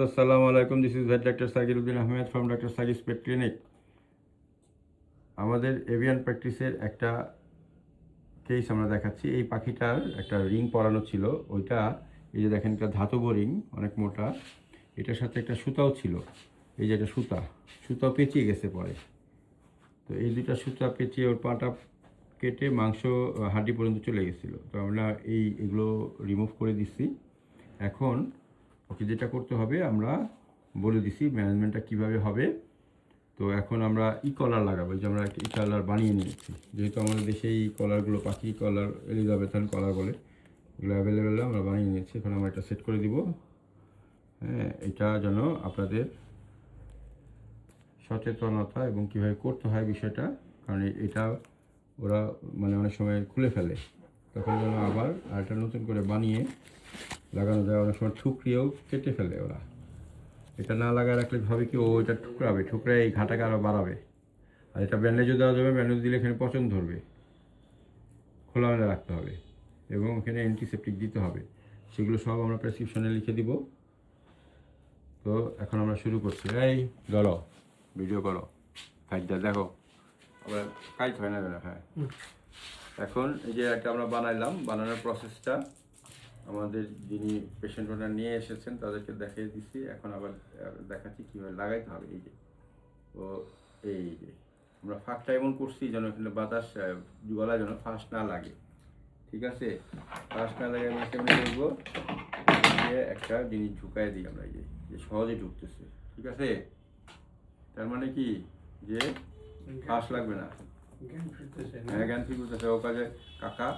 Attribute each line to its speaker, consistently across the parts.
Speaker 1: আসসালামু আলাইকুম, this is vet doctor Sakir Uddin Ahmed from doctor Sakir's pet clinic. আমাদের এভিয়ান প্র্যাকটিসের একটা কেস আমরা দেখাচ্ছি। এই পাখিটার একটা রিং পরানো ছিল, ওইটা এই যে দেখেন একটা ধাতব রিং, অনেক মোটা। এটার সাথে একটা সুতাও ছিল, এই যে একটা সুতাও পেঁচিয়ে গেছে পরে। তো এই দুইটা সুতা পেঁচিয়ে ওর পাটা কেটে মাংস হাড্ডি পর্যন্ত চলে গেছিলো। তো আমরা এগুলো রিমুভ করে দিচ্ছি। এখন ওকে যেটা করতে হবে আমরা বলে দিছি ম্যানেজমেন্টটা কীভাবে হবে। তো এখন আমরা কলার লাগাবো, যে আমরা একটা কলার বানিয়ে নিয়েছি। যেহেতু আমাদের দেশে এই কলারগুলো পাখি কলার, এলিজাবেথান কলার বলে, এগুলো অ্যাভেলেবেল, আমরা বানিয়ে নিয়েছি। এখন আমরা এটা সেট করে দিব। হ্যাঁ, এটা যেন আপনাদের সচেতনতা এবং কীভাবে করতে হয় বিষয়টা, কারণ এটা ওরা মানে অনেক সময় খুলে ফেলে, তখন যেন আবার আরেকটা নতুন করে বানিয়ে লাগানো যায়। অনেক সময় ঠুকরিয়েও কেটে ফেলে ওরা। এটা না লাগায় রাখলে ভাবে কি ও এটা ঠুকরায় এই ঘাটাকে আরও বাড়াবে। আর এটা ব্যান্ডেজও দেওয়া যাবে, ব্যান্ডেজ দিলে এখানে পচন ধরবে, খোলামেলা রাখতে হবে এবং এখানে অ্যান্টিসেপটিক দিতে হবে। সেগুলো সব আমরা প্রেসক্রিপশনে লিখে দিব। তো এখন আমরা শুরু করছি। এই ধরো, ভিডিও করো, খাইটা দেখো, আবার কাইট হয় না কেন? হ্যাঁ, এখন এই যে একটা আমরা বানাইলাম, বানানোর প্রসেসটা আমাদের যিনি পেশেন্ট ওনার নিয়ে এসেছেন তাদেরকে দেখিয়ে দিচ্ছি। এখন আবার দেখাচ্ছি কীভাবে লাগাইতে হবে। এই যে ও এই যে আমরা ফাঁকটা এমন করছি যেন এখানে বাতাস গলায় যেন ফাঁস না লাগে। ঠিক আছে, ফাঁস না লাগে আমরা কেমন করবো, একটা জিনিস ঢুকাই দিই আমরা, এই যে সহজে ঢুকতেছে। ঠিক আছে, তার মানে কি যে ফাঁস লাগবে না। হ্যাঁ, জ্ঞান ফির করতেছে। ও কাজে কাকা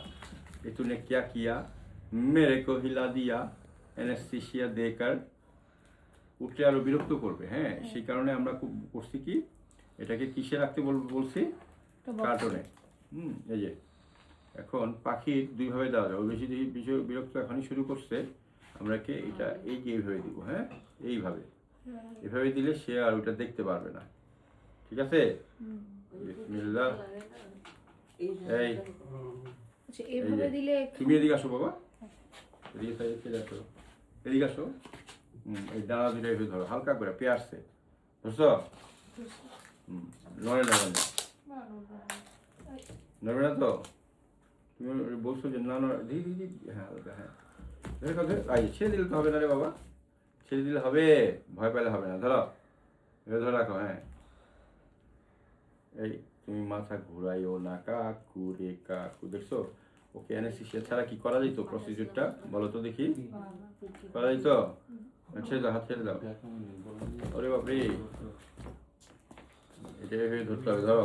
Speaker 1: এ তूने क्या किया, मेरे को हिला दिया, অ্যানেস্থেসিয়া দেকার, উঠলে আরো বিরক্ত করবে। হ্যাঁ, সেই কারণে আমরা খুব করছি কি, এটাকে কিসে রাখতে বলছি, কার্টনে। এই যে এখন পাখির দুইভাবে দেওয়া যায়। বেশি বিরক্ত এখনই শুরু করছে, আমরা কে এটা এই যে এইভাবে দিব। হ্যাঁ, এইভাবে এভাবে দিলে সে আর ওটা দেখতে পারবে না। ঠিক আছে, বিসমিল্লাহ। তুমি এদিকে আসো বাবা, এদিকে আসো। এই ডানা দুটো এভাবে ধরো, হালকা করে পেয়ারছে, বুঝছো? নড়ে না, নড়বে না তো? তুমি বলছো যে না নড়ে, দিদি। হ্যাঁ হ্যাঁ, ছেড়ে দিলে তো হবে না রে বাবা, ছেড়ে দিলে হবে, ভয় পেলে হবে না। ধরো, এবার ধরে রাখো। হ্যাঁ, এই তুমি মাথা ঘুরাইও না, কাকু রে কাকু। দেখছো, ওকে অ্যানেস্থেসিয়া ছাড়া কি করা যেত প্রসিডিউরটা, বলো তো দেখি, করা যেত? ছেড়ে দাও, হাত ছেড়ে দাও। ওরে বাপরে, এটা এভাবে ধরতে হবে। ধরো,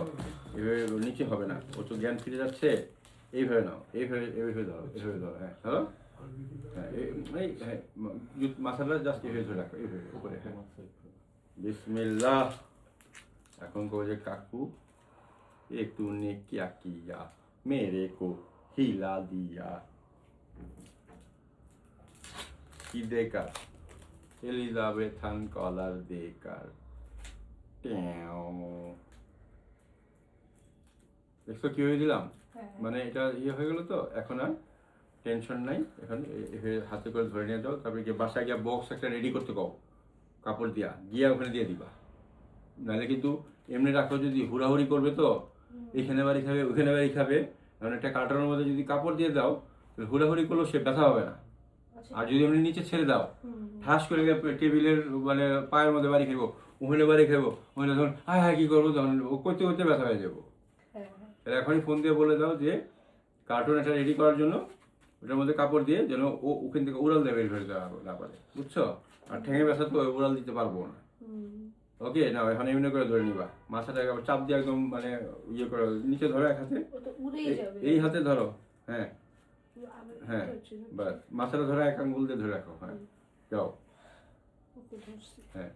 Speaker 1: এভাবে নিচে হবে না, ও তো জ্ঞান ফিরে যাচ্ছে। এইভাবে নাও, এইভাবে ধরো, এইভাবে ধরো। হ্যাঁ, ধরো। হ্যাঁ, হ্যাঁ, মাথাটা জাস্ট এইভাবে ধরে রাখো, এইভাবে উপরে। হ্যাঁ, বিসমিল্লাহ। এখন কো যে কাকু এ तूने क्या किया, मेरे को हिला दिया, কি দেকার, এলিজাবেথান কলার দেকার। দেখছো কিভাবে দিলাম? মানে এটা হয়ে গেল। তো এখন আর টেনশন নাই। এখন হাতে করে ধরে নিয়ে যাও, তারপরে গিয়ে বাসায় গিয়ে বক্স একটা রেডি করতে কও, কাপড় গিয়া ওখানে দিয়ে দিবা। নাহলে কিন্তু এমনি রাখো, যদি হুড়াহুড়ি করবে তো এখানে বাড়ি খাবে, ওখানে বাড়ি খাবে। কারণ একটা কার্টনের মধ্যে যদি কাপড় দিয়ে দাও, হুড়াহুড়ি করলেও সে ব্যথা হবে না। আর যদি এমনি নিচে ছেড়ে দাও, ঠাস করে টেবিলের মানে পায়ের মধ্যে বাড়ি খাইবো, ওখানে বাড়ি খাইবো, ওখানে তখন হায় কি করবো, তখন ও করতে করতে ব্যথা হয়ে যাবো। এখনই ফোন দিয়ে বলে দাও যে কার্টুন একটা রেডি করার জন্য, ওটার মধ্যে কাপড় দিয়ে যেন ও ওখান থেকে উড়াল দিয়ে বের হয়ে যাওয়া না পারে, বুঝছো? আর ঠেঙে ব্যথা তো উড়াল দিতে পারবো না। ওকে, না এখন এমনি করে ধরে নিবা, মাথাটা চাপ দিয়ে একদম মানে করে নিচে ধরো, এক হাতে, এই হাতে ধরো। হ্যাঁ হ্যাঁ, বাস মাথাটা ধরো, এক আঙ্গুল দিয়ে ধরে রাখো। হ্যাঁ, যাও। হ্যাঁ।